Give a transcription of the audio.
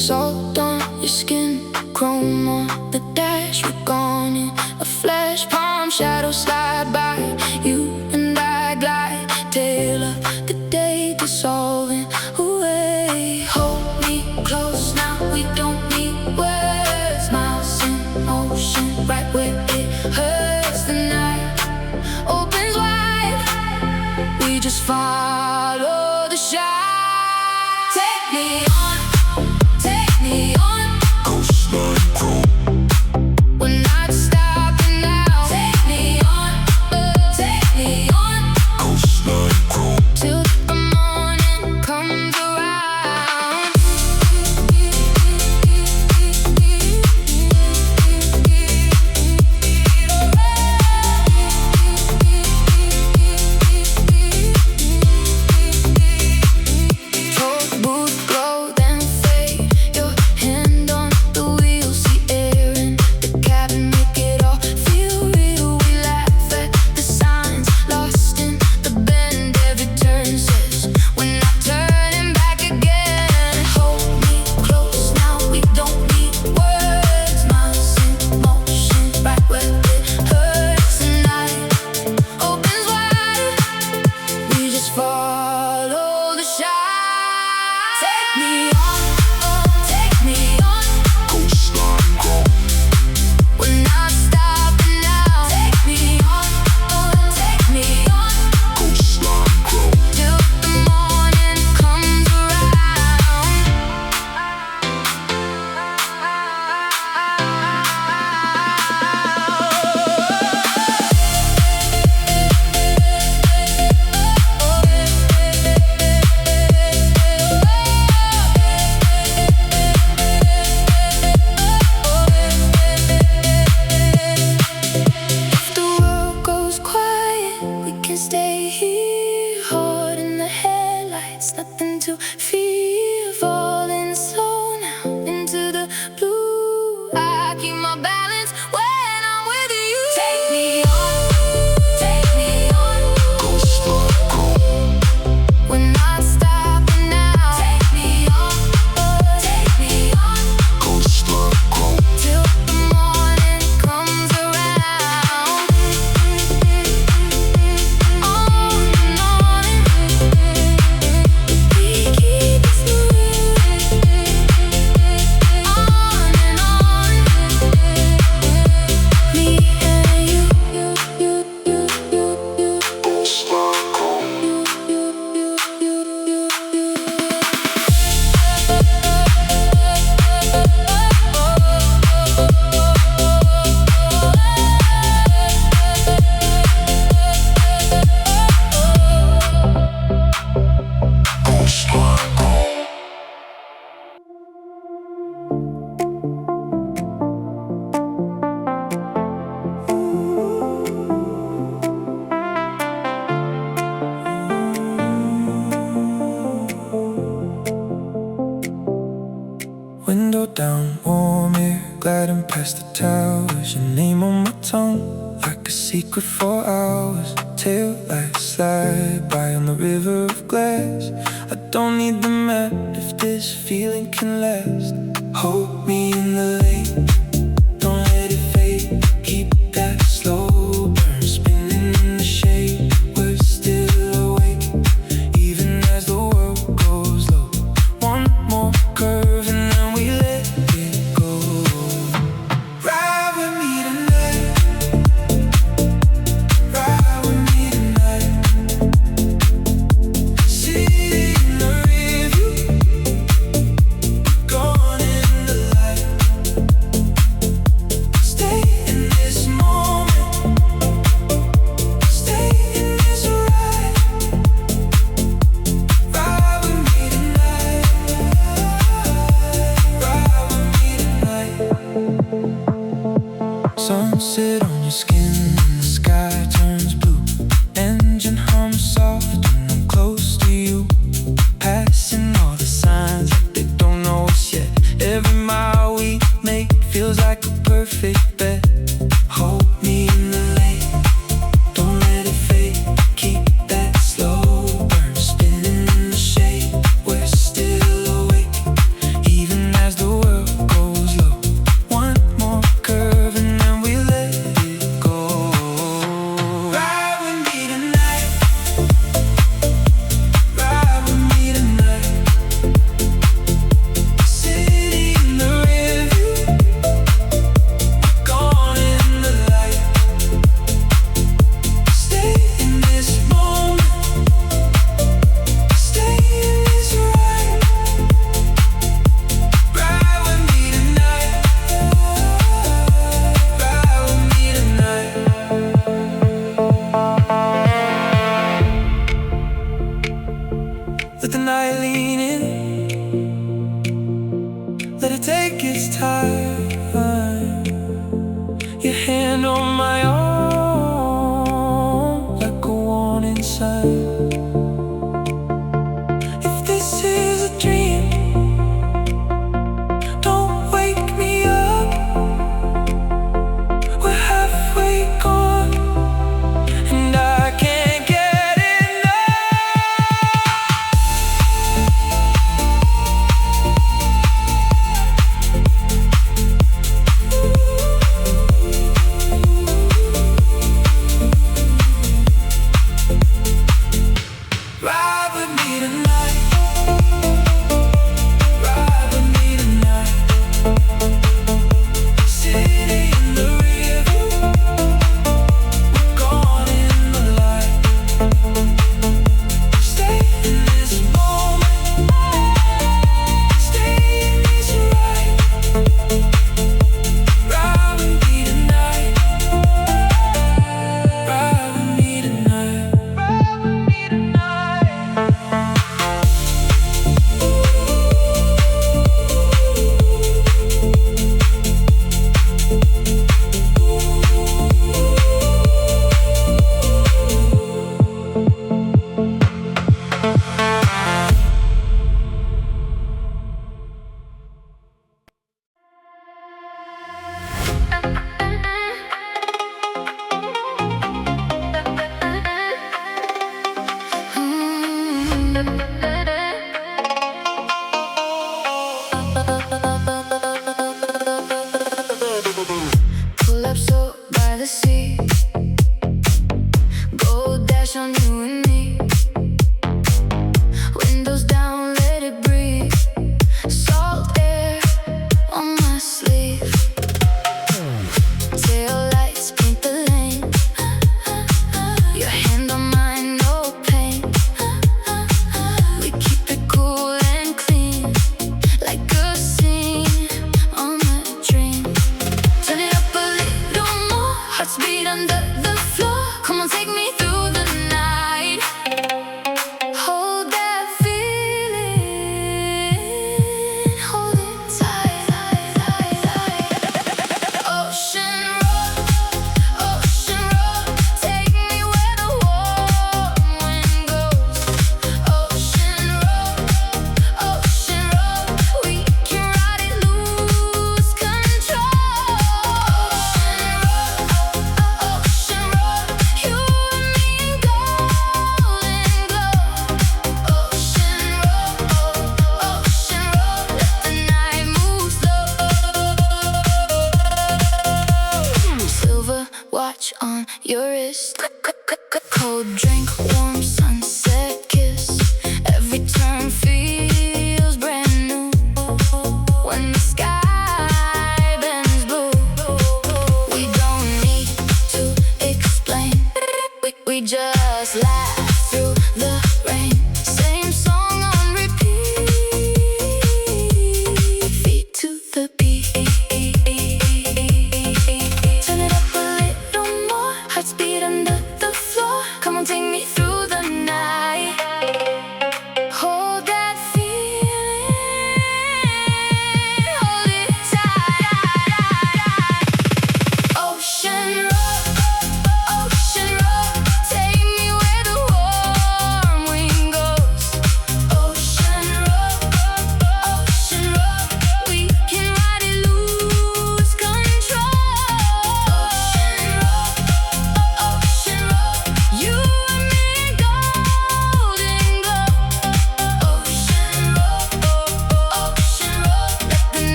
Salt on your skin, chrome on the dash. We're gone in a flash, palm shadows slide by. You and I glide, tail of the day dissolving away. Hold me close now, we don't need words. Miles in motion, right where it hurts. The night opens wide, we just follow the shine. Take me on, take me on. Coastline cold. We're not stopping now. Take me on, take me on. Coastline cold. Till the morning comes around. Toll booth glow, then fade. Your hand on the wheel, see air in the cabin, make it all feel real. We laugh at the signs, lost in the bend. Every turn says we're not turning back again. Hold me close now, we don't need words. Miles in motion, right where it hurts. The night opens wide, we just follow the shine. Take me on, take me on. Coastline cold. We're not stopping now. Take me on, take me on. Coastline cold. Till the morning comes around. If the world goes quiet, we can stay here. Heart in the headlights, nothing to fear. Falling slow now into the blue. I keep my balance when I'm with you. Take me on, take me on. Coastline cold. We're not stopping now. Take me on, take me on. Coastline cold. Till the morning comes around. On and on. We keep it moving. On and on. Me and you. Coastline cold. Window down, warm air, gliding past the towers. Your name on my tongue, like a secret for hours. Tail lights slide by on the river of glass. I don't need the map if this feeling can last. Hold me in the lane, don't let it fade. Keep that slow burn spinning in the shade. We're still awake, even as the world goes low. One more curve and then we let it go. Ride with me tonight, ride with me tonight. Sit in the review, gone in the light. Stay in this moment, stay in this ride. Ride with me tonight, ride with me tonight. Sunset on your skin and the sky turns blue. Engine hums soft when I'm close to you. Passing all the signs like they don't know us yet. Every mile we make feels like a perfect bet. Hold me in the lane, don't let it fade. Keep that slow burn spinning in the shade. We're still awake, even as lean in. Let it take